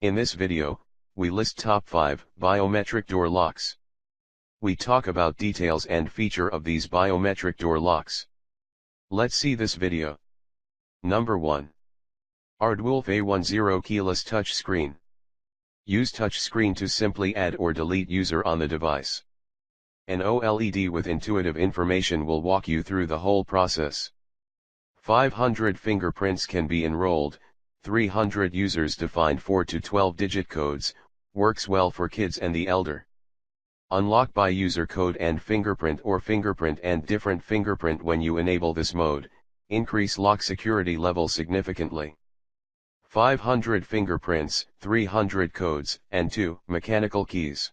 In this video, we list top 5 biometric door locks. We talk about details and feature of these biometric door locks. Let's see this video. Number 1. Aardwolf A10 Keyless Touch Screen. Use touch screen to simply add or delete user on the device. An OLED with intuitive information will walk you through the whole process. 500 fingerprints can be enrolled, 300 users defined 4 to 12-digit codes, works well for kids and the elder. Unlock by user code and fingerprint or fingerprint and different fingerprint. When you enable this mode, increase lock security level significantly. 500 fingerprints, 300 codes, and 2 mechanical keys.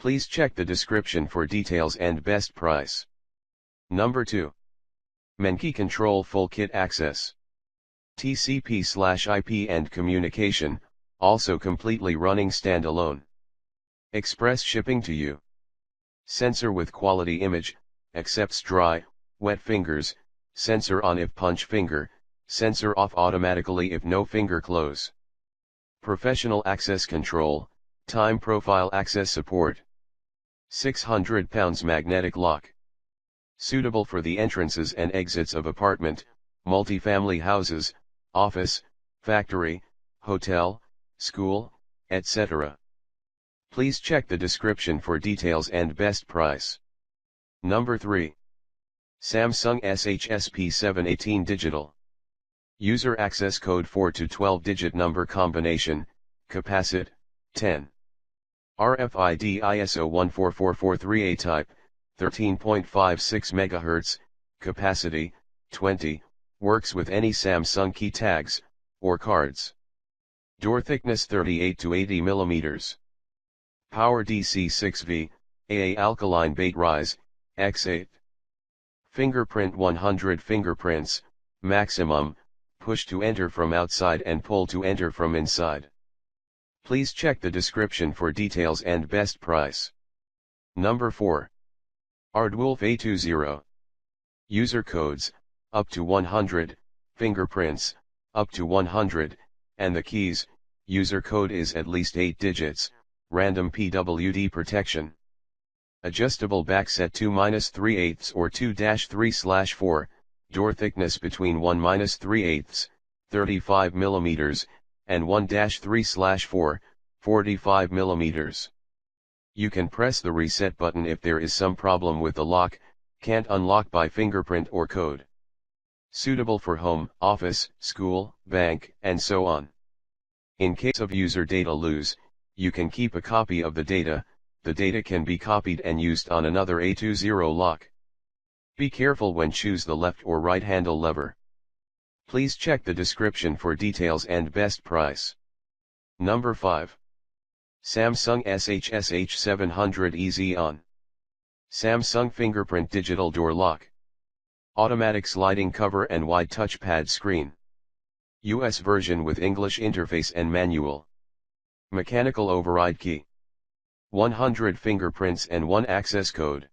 Please check the description for details and best price. Number 2. HeControl Full Kit Access. TCP/IP and communication, also completely running standalone. Express shipping to you. Sensor with quality image, accepts dry, wet fingers, sensor on if punch finger, sensor off automatically if no finger close. Professional access control, time profile access support. 600 pounds magnetic lock. Suitable for the entrances and exits of apartment, multifamily houses, office, factory, hotel, school, etc. Please check the description for details and best price. Number 3. Samsung shsp 718 Digital. User access code 4 to 12-digit number combination, capacit, 10. RFID ISO 14443A type, 13.56 MHz, capacity, 20, works with any Samsung key tags, or cards. Door thickness 38 to 80 mm. Power DC 6V, AA alkaline bait rise, X8. Fingerprint 100 fingerprints, maximum, push to enter from outside and pull to enter from inside. Please check the description for details and best price. Number 4. Aardwolf A20. User codes, up to 100, fingerprints, up to 100, and the keys, user code is at least 8 digits, random PWD protection. Adjustable back set 2-3/8 or 2-3/4, door thickness between 1-3/8, 35 mm, and 1-3/4, 45 mm. You can press the reset button if there is some problem with the lock, can't unlock by fingerprint or code. Suitable for home, office, school, bank, and so on. In case of user data lose, you can keep a copy of the data can be copied and used on another A20 lock. Be careful when choose the left or right handle lever. Please check the description for details and best price. Number 5. Samsung shsh 700 Easy On. Samsung Fingerprint Digital Door Lock. Automatic sliding cover and wide touchpad screen. US version with English interface and manual. Mechanical override key. 100 fingerprints and 1 access code.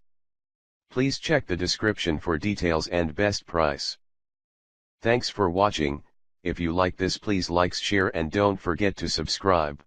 Please check the description for details and best price. Thanks for watching. If you like this, please like, share and don't forget to subscribe.